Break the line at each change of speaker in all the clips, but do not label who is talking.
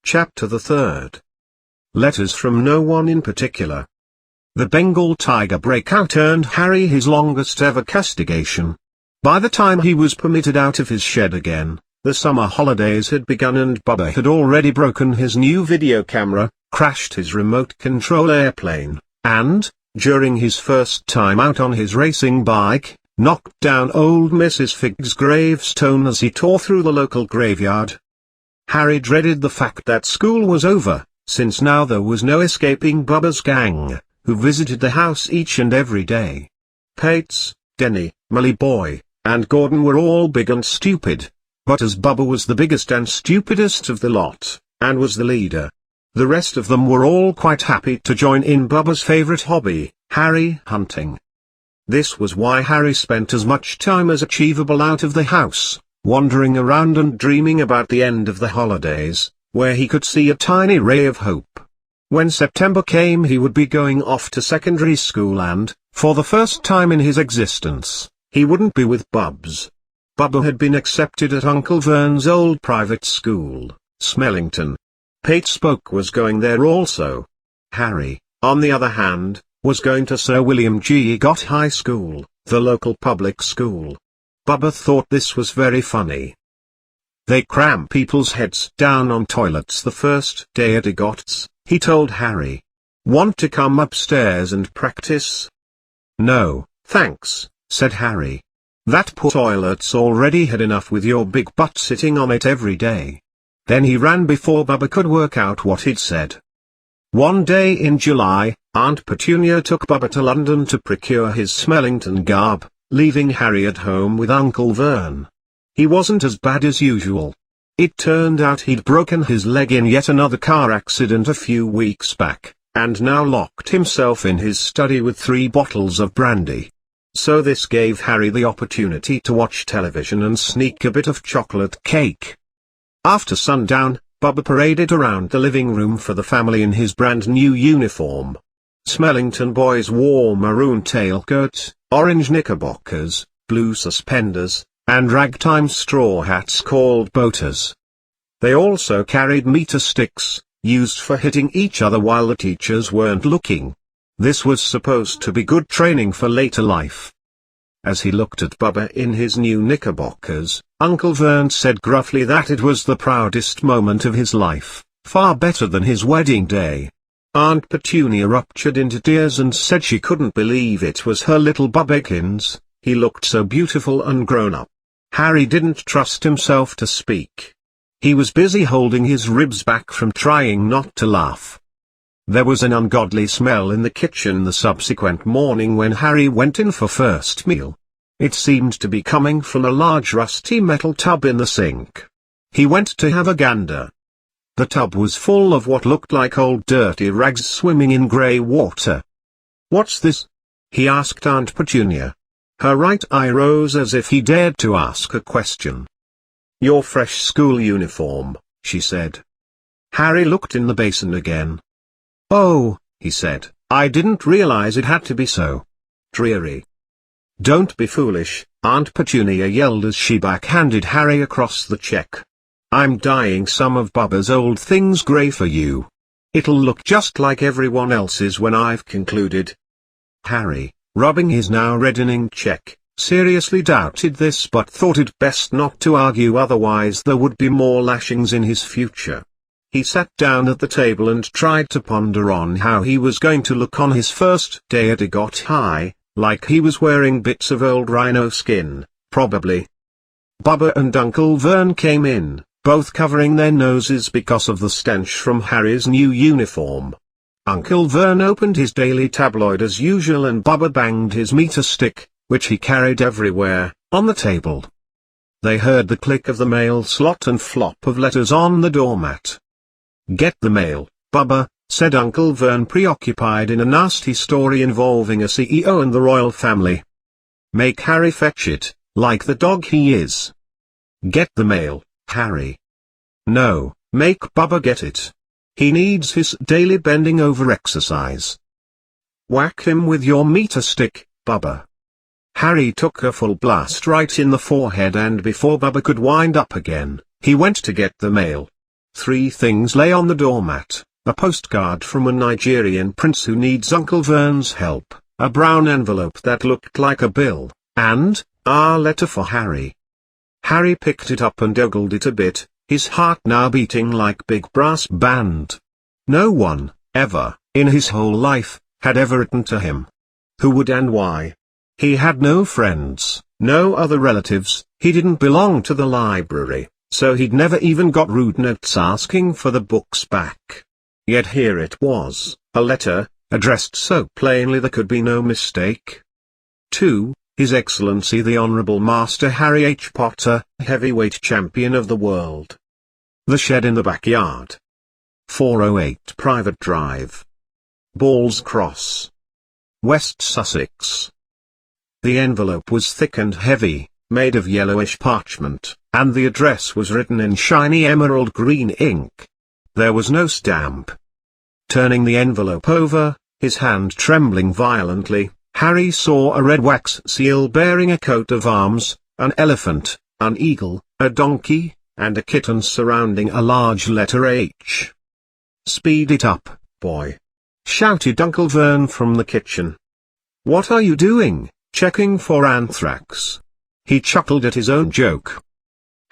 Chapter the 3rd. Letters from no one in particular. The Bengal tiger breakout earned Harry his longest ever castigation. By the time he was permitted out of his shed again, the summer holidays had begun and Bubba had already broken his new video camera, crashed his remote control airplane, and, during his first time out on his racing bike, knocked down old Mrs. Fig's gravestone as he tore through the local graveyard. Harry dreaded the fact that school was over, since now there was no escaping Bubba's gang, who visited the house each and every day. Pics, Denny, Molly Boy, and Gordon were all big and stupid, but as Bubba was the biggest and stupidest of the lot, and was the leader, the rest of them were all quite happy to join in Bubba's favorite hobby, Harry hunting. This was why Harry spent as much time as achievable out of the house, wandering around and dreaming about the end of the holidays, where he could see a tiny ray of hope. When September came he would be going off to secondary school and, for the first time in his existence, he wouldn't be with Bubs. Bubba had been accepted at Uncle Vern's old private school, Smellington. Pate Spoke was going there also. Harry, on the other hand, was going to Sir William G. Gott High School, the local public school. Bubba thought this was very funny. They cram people's heads down on toilets the first day at Gott's, he told Harry. Want to come upstairs and practice? No, thanks, said Harry. That poor toilet's already had enough with your big butt sitting on it every day. Then he ran before Bubba could work out what he'd said. One day in July, Aunt Petunia took Bubba to London to procure his Smellington garb, leaving Harry at home with Uncle Vern. He wasn't as bad as usual. It turned out he'd broken his leg in yet another car accident a few weeks back, and now locked himself in his study with 3 bottles of brandy. So this gave Harry the opportunity to watch television and sneak a bit of chocolate cake. After sundown, Bubba paraded around the living room for the family in his brand new uniform. Smellington boys wore maroon tailcoats, orange knickerbockers, blue suspenders, and ragtime straw hats called boaters. They also carried meter sticks, used for hitting each other while the teachers weren't looking. This was supposed to be good training for later life. As he looked at Bubba in his new knickerbockers, Uncle Vern said gruffly that it was the proudest moment of his life, far better than his wedding day. Aunt Petunia ruptured into tears and said she couldn't believe it was her little Bubbakins, he looked so beautiful and grown up. Harry didn't trust himself to speak. He was busy holding his ribs back from trying not to laugh. There was an ungodly smell in the kitchen the subsequent morning when Harry went in for first meal. It seemed to be coming from a large rusty metal tub in the sink. He went to have a gander. The tub was full of what looked like old dirty rags swimming in grey water. "What's this?" he asked Aunt Petunia. Her right eye rose as if he dared to ask a question. "Your fresh school uniform," she said. Harry looked in the basin again. "Oh," he said, "I didn't realize it had to be so dreary." "Don't be foolish," Aunt Petunia yelled as she backhanded Harry across the check. "I'm dyeing some of Bubba's old things grey for you. It'll look just like everyone else's when I've concluded." Harry, rubbing his now reddening cheek, seriously doubted this but thought it best not to argue, otherwise there would be more lashings in his future. He sat down at the table and tried to ponder on how he was going to look on his first day at Gott High, like he was wearing bits of old rhino skin, probably. Bubba and Uncle Vern came in, both covering their noses because of the stench from Harry's new uniform. Uncle Vern opened his daily tabloid as usual and Bubba banged his meter stick, which he carried everywhere, on the table. They heard the click of the mail slot and flop of letters on the doormat. "Get the mail, Bubba," said Uncle Vern, preoccupied in a nasty story involving a CEO and the royal family. "Make Harry fetch it, like the dog he is." "Get the mail, Harry." "No, make Bubba get it. He needs his daily bending over exercise." "Whack him with your meter stick, Bubba." Harry took a full blast right in the forehead, and before Bubba could wind up again, he went to get the mail. 3 things lay on the doormat: a postcard from a Nigerian prince who needs Uncle Vern's help, a brown envelope that looked like a bill, and a letter for Harry. Harry picked it up and ogled it a bit, his heart now beating like big brass band. No one, ever, in his whole life, had ever written to him. Who would and why? He had no friends, no other relatives, he didn't belong to the library, so he'd never even got rude notes asking for the books back. Yet here it was, a letter, addressed so plainly there could be no mistake. 2. His Excellency the Honourable Master Harry H. Potter, heavyweight champion of the world. The shed in the backyard. 408 Private Drive, Balls Cross, West Sussex. The envelope was thick and heavy, made of yellowish parchment, and the address was written in shiny emerald green ink. There was no stamp. Turning the envelope over, his hand trembling violently, Harry saw a red wax seal bearing a coat of arms, an elephant, an eagle, a donkey, and a kitten surrounding a large letter H. "Speed it up, boy!" shouted Uncle Vern from the kitchen. "What are you doing, checking for anthrax?" He chuckled at his own joke.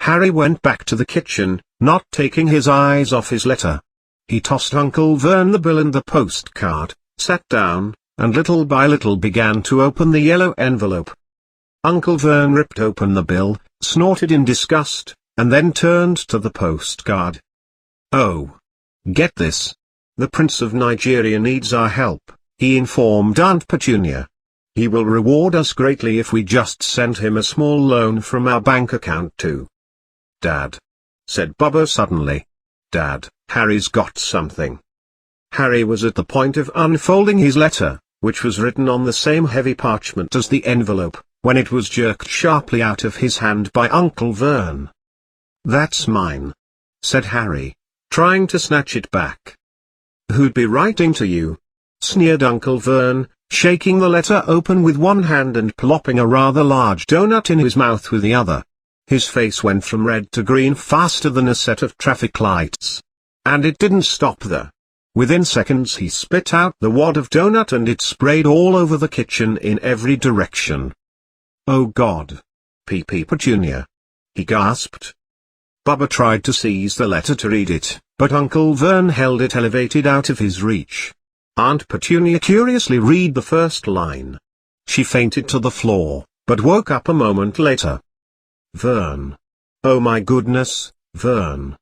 Harry went back to the kitchen, not taking his eyes off his letter. He tossed Uncle Vern the bill and the postcard, sat down, and little by little began to open the yellow envelope. Uncle Vern ripped open the bill, snorted in disgust, and then turned to the postcard. "Oh. Get this. The Prince of Nigeria needs our help," he informed Aunt Petunia. "He will reward us greatly if we just send him a small loan from our bank account too." "Dad," said Bubba suddenly. "Dad, Harry's got something." Harry was at the point of unfolding his letter, which was written on the same heavy parchment as the envelope, when it was jerked sharply out of his hand by Uncle Vern. "That's mine," said Harry, trying to snatch it back. "Who'd be writing to you?" sneered Uncle Vern, shaking the letter open with one hand and plopping a rather large donut in his mouth with the other. His face went from red to green faster than a set of traffic lights. And it didn't stop there. Within seconds he spit out the wad of donut and it sprayed all over the kitchen in every direction. "Oh God! Pee-pee Petunia!" he gasped. Bubba tried to seize the letter to read it, but Uncle Vern held it elevated out of his reach. Aunt Petunia curiously read the first line. She fainted to the floor, but woke up a moment later. "Vern. Oh my goodness, Vern."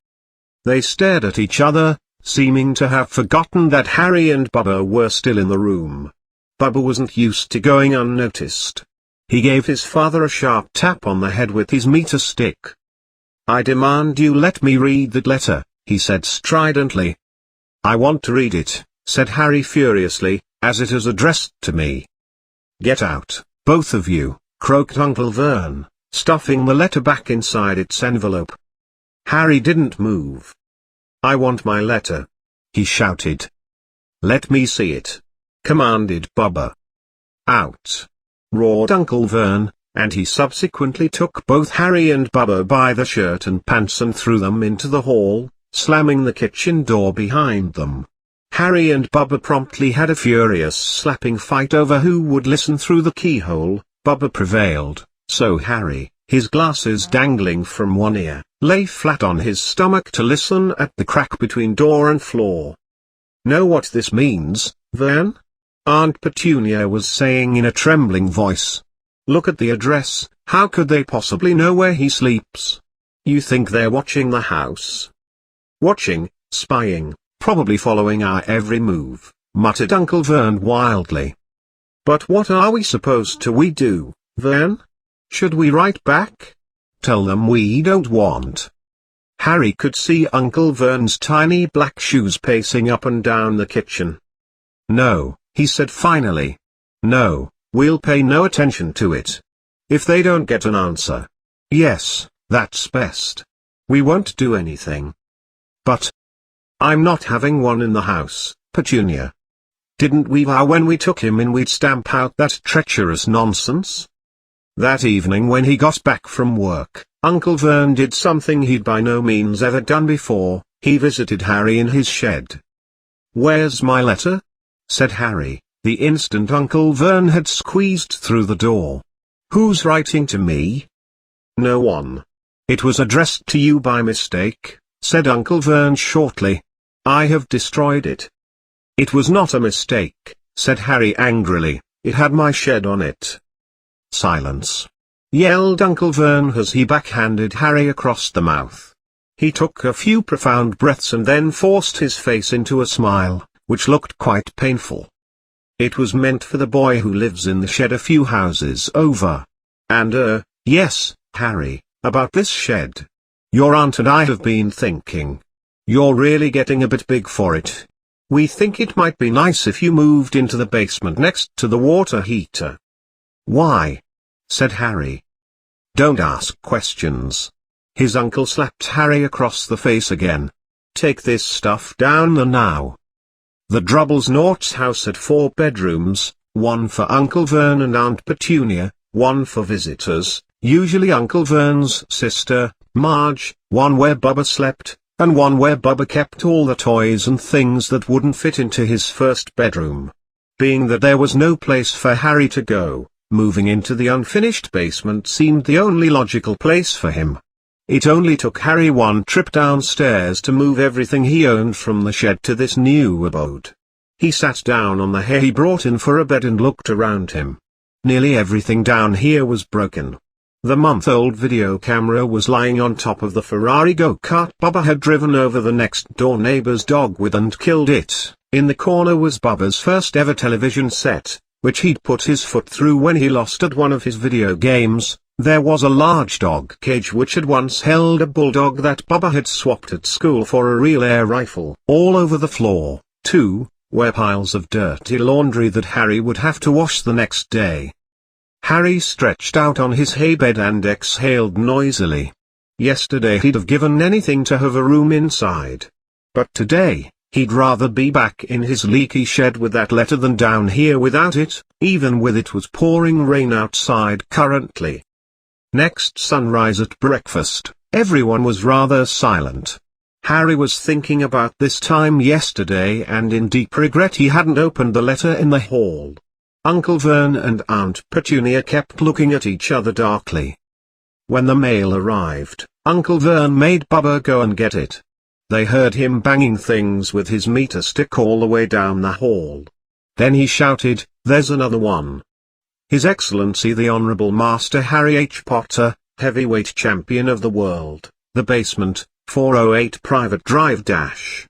They stared at each other, seeming to have forgotten that Harry and Bubba were still in the room. Bubba wasn't used to going unnoticed. He gave his father a sharp tap on the head with his meter stick. "I demand you let me read that letter," he said stridently. "I want to read it," said Harry furiously, "as it is addressed to me." "Get out, both of you," croaked Uncle Vern, stuffing the letter back inside its envelope. Harry didn't move. "I want my letter," he shouted. "Let me see it," commanded Bubba. "Out!" roared Uncle Vern, and he subsequently took both Harry and Bubba by the shirt and pants and threw them into the hall, slamming the kitchen door behind them. Harry and Bubba promptly had a furious slapping fight over who would listen through the keyhole. Bubba prevailed, so Harry, his glasses dangling from one ear, lay flat on his stomach to listen at the crack between door and floor. "Know what this means, Vern?" Aunt Petunia was saying in a trembling voice. "Look at the address, how could they possibly know where he sleeps? You think they're watching the house?" "Watching, spying, probably following our every move," muttered Uncle Vern wildly. "But what are we supposed to do, Vern? Should we write back? Tell them we don't want." Harry could see Uncle Vern's tiny black shoes pacing up and down the kitchen. "No," he said finally. "No, we'll pay no attention to it. If they don't get an answer. Yes, that's best. We won't do anything." "But I'm not having one in the house, Petunia. Didn't we vow when we took him in we'd stamp out that treacherous nonsense?" That evening when he got back from work, Uncle Vern did something he'd by no means ever done before. He visited Harry in his shed. "Where's my letter?" said Harry, the instant Uncle Vern had squeezed through the door. "Who's writing to me?" "No one. It was addressed to you by mistake," said Uncle Vern shortly. "I have destroyed it." "It was not a mistake," said Harry angrily, "it had my shed on it." "Silence!" yelled Uncle Vern as he backhanded Harry across the mouth. He took a few profound breaths and then forced his face into a smile, which looked quite painful. "It was meant for the boy who lives in the shed a few houses over. And yes, Harry, about this shed. Your aunt and I have been thinking. You're really getting a bit big for it. We think it might be nice if you moved into the basement next to the water heater." "Why?" said Harry. "Don't ask questions." His uncle slapped Harry across the face again. "Take this stuff down now." The Drubblesnorts house had 4 bedrooms, one for Uncle Vern and Aunt Petunia, one for visitors, usually Uncle Vern's sister, Marge, one where Bubba slept, and one where Bubba kept all the toys and things that wouldn't fit into his first bedroom. Being that there was no place for Harry to go, moving into the unfinished basement seemed the only logical place for him. It only took Harry one trip downstairs to move everything he owned from the shed to this new abode. He sat down on the hay he brought in for a bed and looked around him. Nearly everything down here was broken. The month-old video camera was lying on top of the Ferrari go-kart Bubba had driven over the next-door neighbor's dog with and killed it. In the corner was Bubba's first-ever television set, which he'd put his foot through when he lost at one of his video games. There was a large dog cage which had once held a bulldog that Bubba had swapped at school for a real air rifle. All over the floor, too, were piles of dirty laundry that Harry would have to wash the next day. Harry stretched out on his hay bed and exhaled noisily. Yesterday he'd have given anything to have a room inside. But today, he'd rather be back in his leaky shed with that letter than down here without it, even with it was pouring rain outside currently. Next sunrise at breakfast, everyone was rather silent. Harry was thinking about this time yesterday and in deep regret he hadn't opened the letter in the hall. Uncle Vern and Aunt Petunia kept looking at each other darkly. When the mail arrived, Uncle Vern made Bubba go and get it. They heard him banging things with his meter stick all the way down the hall. Then he shouted, "There's another one." His Excellency the Honorable Master Harry H. Potter, heavyweight champion of the world, the basement, 408 Private Drive dash.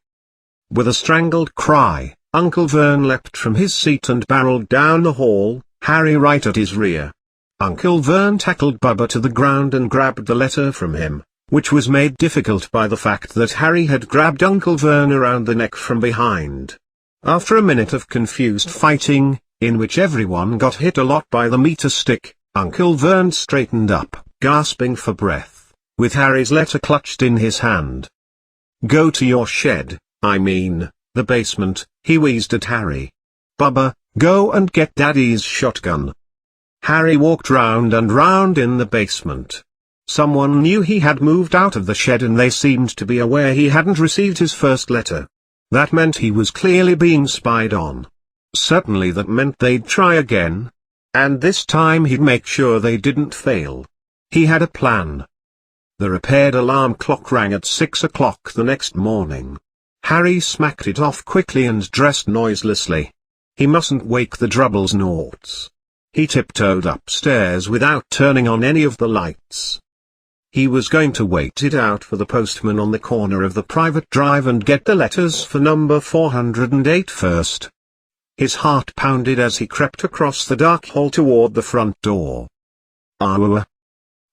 With a strangled cry, Uncle Vern leapt from his seat and barreled down the hall, Harry right at his rear. Uncle Vern tackled Bubba to the ground and grabbed the letter from him, which was made difficult by the fact that Harry had grabbed Uncle Vern around the neck from behind. After a minute of confused fighting, in which everyone got hit a lot by the meter stick, Uncle Vern straightened up, gasping for breath, with Harry's letter clutched in his hand. "Go to your shed, I mean, the basement," he wheezed at Harry. "Bubba, go and get Daddy's shotgun." Harry walked round and round in the basement. Someone knew he had moved out of the shed and they seemed to be aware he hadn't received his first letter. That meant he was clearly being spied on. Certainly that meant they'd try again. And this time he'd make sure they didn't fail. He had a plan. The repaired alarm clock rang at 6 o'clock the next morning. Harry smacked it off quickly and dressed noiselessly. He mustn't wake the Drubblesnorts. He tiptoed upstairs without turning on any of the lights. He was going to wait it out for the postman on the corner of the private drive and get the letters for number 408 first. His heart pounded as he crept across the dark hall toward the front door. "Ah!"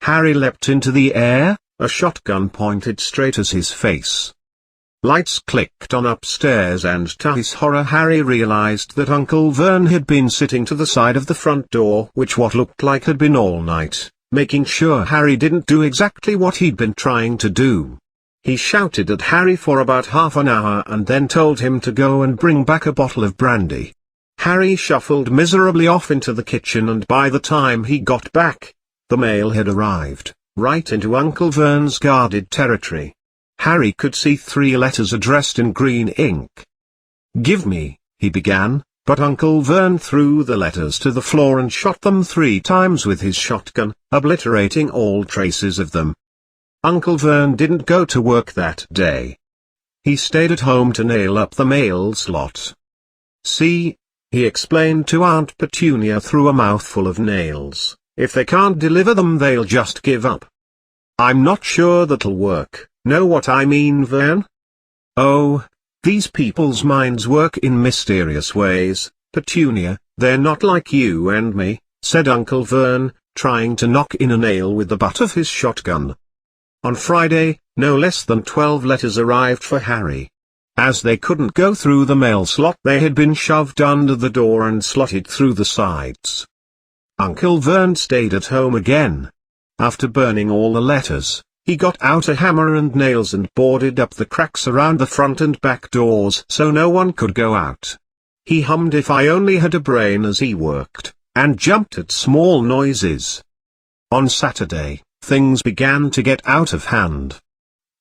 Harry leapt into the air, a shotgun pointed straight at his face. Lights clicked on upstairs and to his horror Harry realized that Uncle Vern had been sitting to the side of the front door which what looked like had been all night, making sure Harry didn't do exactly what he'd been trying to do. He shouted at Harry for about half an hour and then told him to go and bring back a bottle of brandy. Harry shuffled miserably off into the kitchen and by the time he got back, the mail had arrived, right into Uncle Vern's guarded territory. Harry could see 3 letters addressed in green ink. "Give me," he began, but Uncle Vern threw the letters to the floor and shot them 3 times with his shotgun, obliterating all traces of them. Uncle Vern didn't go to work that day. He stayed at home to nail up the mail slot. "See," he explained to Aunt Petunia through a mouthful of nails, "if they can't deliver them they'll just give up." "I'm not sure that'll work, know what I mean, Vern?" "Oh, these people's minds work in mysterious ways, Petunia, they're not like you and me," said Uncle Vern, trying to knock in a nail with the butt of his shotgun. On Friday, no less than 12 letters arrived for Harry. As they couldn't go through the mail slot, they had been shoved under the door and slotted through the sides. Uncle Vern stayed at home again. After burning all the letters, he got out a hammer and nails and boarded up the cracks around the front and back doors so no one could go out. He hummed "If I Only Had a Brain" as he worked, and jumped at small noises. On Saturday, things began to get out of hand.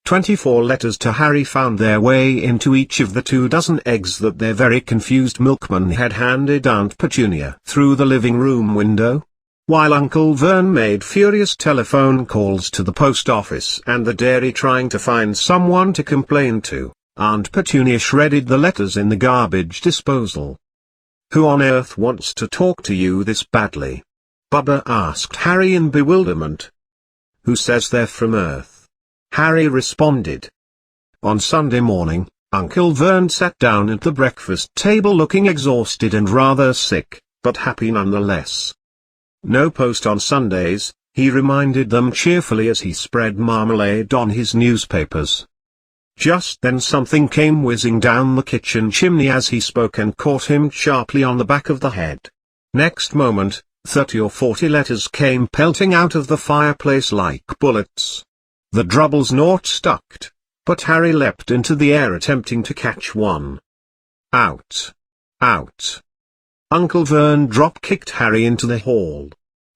24 letters to Harry found their way into each of the 24 eggs that their very confused milkman had handed Aunt Petunia through the living room window. While Uncle Vern made furious telephone calls to the post office and the dairy trying to find someone to complain to, Aunt Petunia shredded the letters in the garbage disposal. "Who on earth wants to talk to you this badly?" Bubba asked Harry in bewilderment. "Who says they're from Earth?" Harry responded. On Sunday morning, Uncle Vern sat down at the breakfast table looking exhausted and rather sick, but happy nonetheless. "No post on Sundays," he reminded them cheerfully as he spread marmalade on his newspapers. Just then something came whizzing down the kitchen chimney as he spoke and caught him sharply on the back of the head. Next moment, 30 or 40 letters came pelting out of the fireplace like bullets. The drubbles not stuck, but Harry leapt into the air attempting to catch one. Out! Out! Uncle Vern drop-kicked Harry into the hall.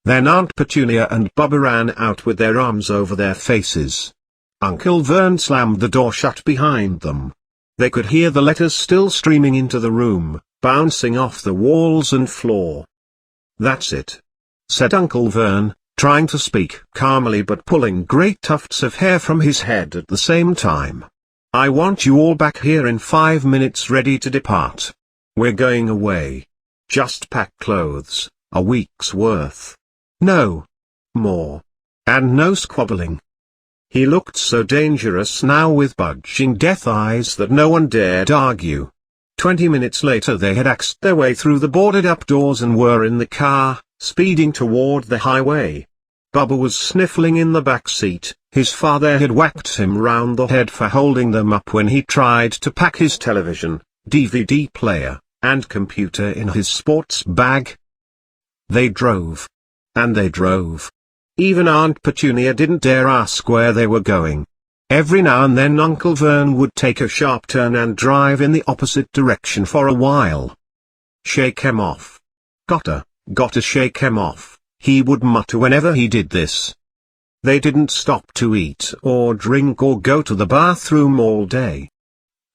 Then Aunt Petunia and Bubba ran out with their arms over their faces. Uncle Vern slammed the door shut behind them. They could hear the letters still streaming into the room, bouncing off the walls and floor. "That's it," said Uncle Vern, trying to speak calmly but pulling great tufts of hair from his head at the same time. "I want you all back here in 5 minutes ready to depart. We're going away. Just pack clothes, a week's worth. No more. And no squabbling." He looked so dangerous now with budging death eyes that no one dared argue. 20 minutes later they had axed their way through the boarded-up doors and were in the car, speeding toward the highway. Bubba was sniffling in the back seat. His father had whacked him round the head for holding them up when he tried to pack his television, DVD player, and computer in his sports bag. They drove. And they drove. Even Aunt Petunia didn't dare ask where they were going. Every now and then Uncle Vern would take a sharp turn and drive in the opposite direction for a while. "Shake 'em off. Gotta shake 'em off," he would mutter whenever he did this. They didn't stop to eat or drink or go to the bathroom all day.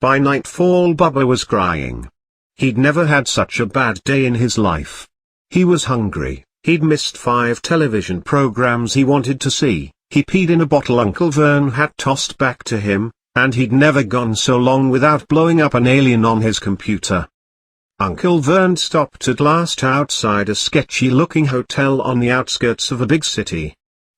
By nightfall Bubba was crying. He'd never had such a bad day in his life. He was hungry. He'd missed 5 television programs he wanted to see, he peed in a bottle Uncle Vern had tossed back to him, and he'd never gone so long without blowing up an alien on his computer. Uncle Vern stopped at last outside a sketchy-looking hotel on the outskirts of a big city.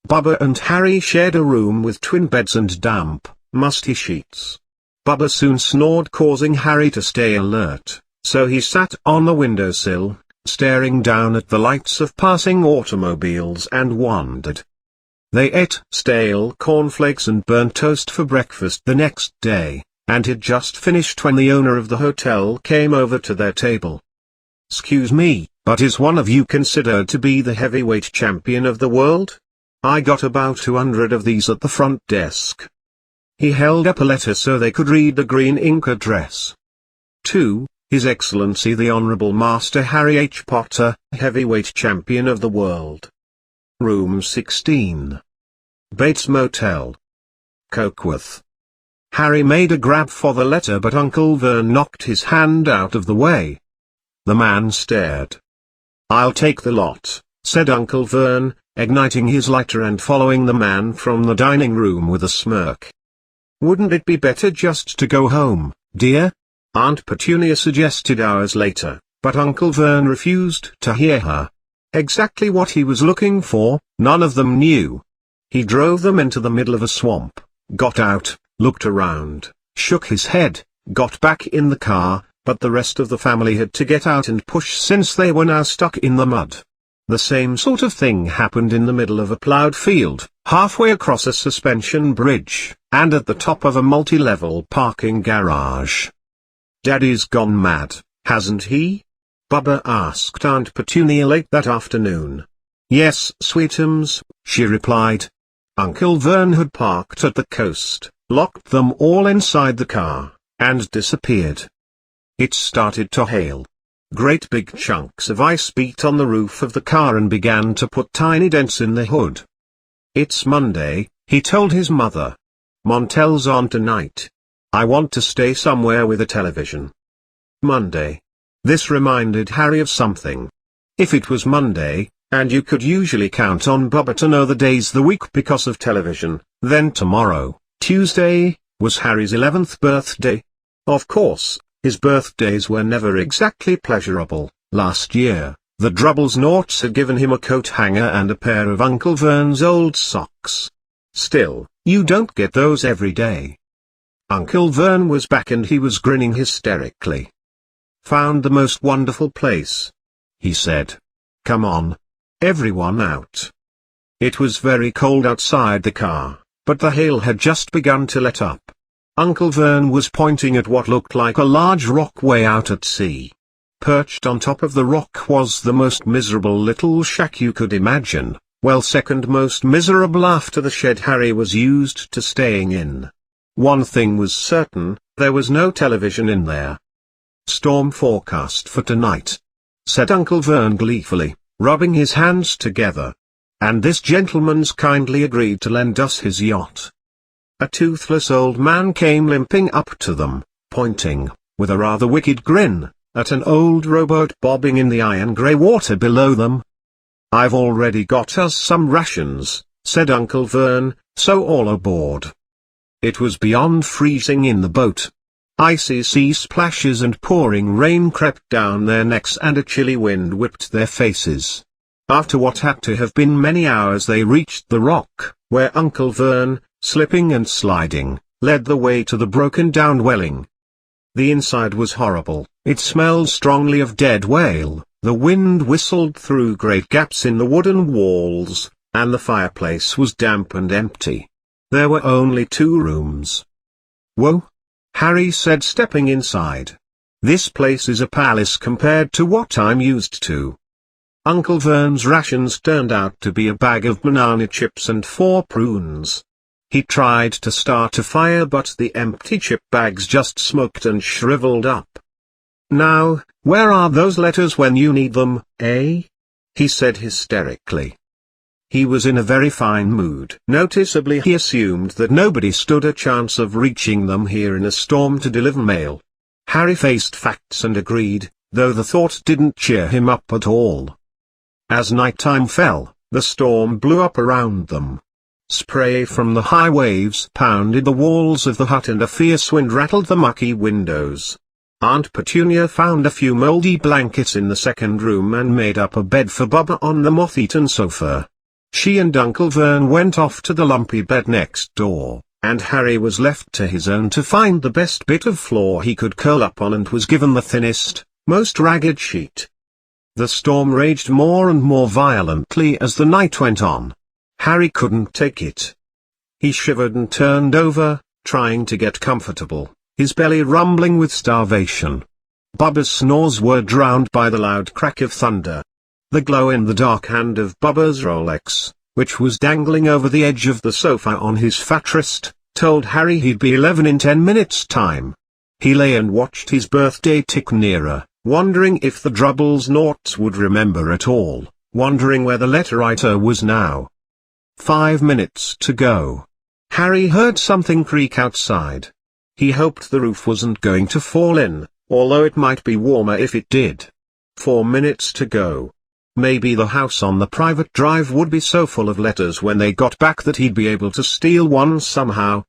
Bubba and Harry shared a room with twin beds and damp, musty sheets. Bubba soon snored, causing Harry to stay alert, so he sat on the windowsill, staring down at the lights of passing automobiles and wondered. They ate stale cornflakes and burnt toast for breakfast the next day, and had just finished when the owner of the hotel came over to their table. "Excuse me, but is one of you considered to be the heavyweight champion of the world? I got about 200 of these at the front desk." He held up a letter so they could read the green ink address. "To His Excellency the Honorable Master Harry H. Potter, Heavyweight Champion of the World. Room 16. Bates Motel, Cokeworth." Harry made a grab for the letter, but Uncle Vern knocked his hand out of the way. The man stared. "I'll take the lot," said Uncle Vern, igniting his lighter and following the man from the dining room with a smirk. "Wouldn't it be better just to go home, dear?" Aunt Petunia suggested hours later, but Uncle Vern refused to hear her. Exactly what he was looking for, none of them knew. He drove them into the middle of a swamp, got out, looked around, shook his head, got back in the car, but the rest of the family had to get out and push since they were now stuck in the mud. The same sort of thing happened in the middle of a plowed field, halfway across a suspension bridge, and at the top of a multi-level parking garage. "Daddy's gone mad, hasn't he?" Bubba asked Aunt Petunia late that afternoon. "Yes, sweetums," she replied. Uncle Vern had parked at the coast, locked them all inside the car, and disappeared. It started to hail. Great big chunks of ice beat on the roof of the car and began to put tiny dents in the hood. "It's Monday," he told his mother. "Montel's on tonight. I want to stay somewhere with a television." Monday. This reminded Harry of something. If it was Monday, and you could usually count on Bubba to know the days the week because of television, then tomorrow, Tuesday, was Harry's 11th birthday. Of course, his birthdays were never exactly pleasurable. Last year, the Drubblesnorts had given him a coat hanger and a pair of Uncle Vern's old socks. Still, you don't get those every day. Uncle Vern was back and he was grinning hysterically. "Found the most wonderful place," he said. "Come on. Everyone out." It was very cold outside the car, but the hail had just begun to let up. Uncle Vern was pointing at what looked like a large rock way out at sea. Perched on top of the rock was the most miserable little shack you could imagine, well, second most miserable after the shed Harry was used to staying in. One thing was certain, there was no television in there. "Storm forecast for tonight," said Uncle Vern gleefully, rubbing his hands together. "And this gentleman's kindly agreed to lend us his yacht." A toothless old man came limping up to them, pointing, with a rather wicked grin, at an old rowboat bobbing in the iron grey water below them. "I've already got us some rations," said Uncle Vern, "so all aboard." It was beyond freezing in the boat. Icy sea splashes and pouring rain crept down their necks and a chilly wind whipped their faces. After what had to have been many hours they reached the rock, where Uncle Vern, slipping and sliding, led the way to the broken-down dwelling. The inside was horrible, it smelled strongly of dead whale, the wind whistled through great gaps in the wooden walls, and the fireplace was damp and empty. There were only 2 rooms. "Whoa!" Harry said, stepping inside. "This place is a palace compared to what I'm used to." Uncle Vern's rations turned out to be a bag of banana chips and 4 prunes. He tried to start a fire but the empty chip bags just smoked and shriveled up. "Now, where are those letters when you need them, eh?" he said hysterically. He was in a very fine mood. Noticeably he assumed that nobody stood a chance of reaching them here in a storm to deliver mail. Harry faced facts and agreed, though the thought didn't cheer him up at all. As nighttime fell, the storm blew up around them. Spray from the high waves pounded the walls of the hut and a fierce wind rattled the mucky windows. Aunt Petunia found a few moldy blankets in the second room and made up a bed for Bubba on the moth-eaten sofa. She and Uncle Vern went off to the lumpy bed next door, and Harry was left to his own to find the best bit of floor he could curl up on and was given the thinnest, most ragged sheet. The storm raged more and more violently as the night went on. Harry couldn't take it. He shivered and turned over, trying to get comfortable, his belly rumbling with starvation. Bubba's snores were drowned by the loud crack of thunder. The glow-in-the-dark hand of Bubba's Rolex, which was dangling over the edge of the sofa on his fat wrist, told Harry he'd be 11 in 10 minutes' time. He lay and watched his birthday tick nearer, wondering if the Drubblesnorts would remember at all, wondering where the letter writer was now. 5 minutes to go. Harry heard something creak outside. He hoped the roof wasn't going to fall in, although it might be warmer if it did. 4 minutes to go. Maybe the house on the private drive would be so full of letters when they got back that he'd be able to steal one somehow.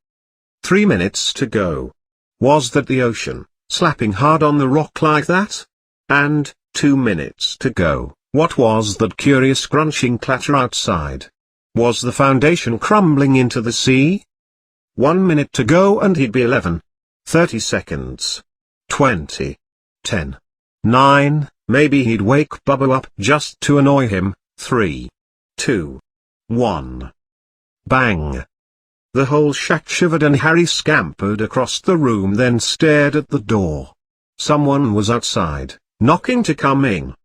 3 minutes to go. Was that the ocean, slapping hard on the rock like that? And, 2 minutes to go. What was that curious crunching clatter outside? Was the foundation crumbling into the sea? 1 minute to go and he'd be 11. 30 seconds. 20. 10. 9, maybe he'd wake Bubba up just to annoy him. 3. 2. 1. Bang. The whole shack shivered and Harry scampered across the room, then stared at the door. Someone was outside, knocking to come in.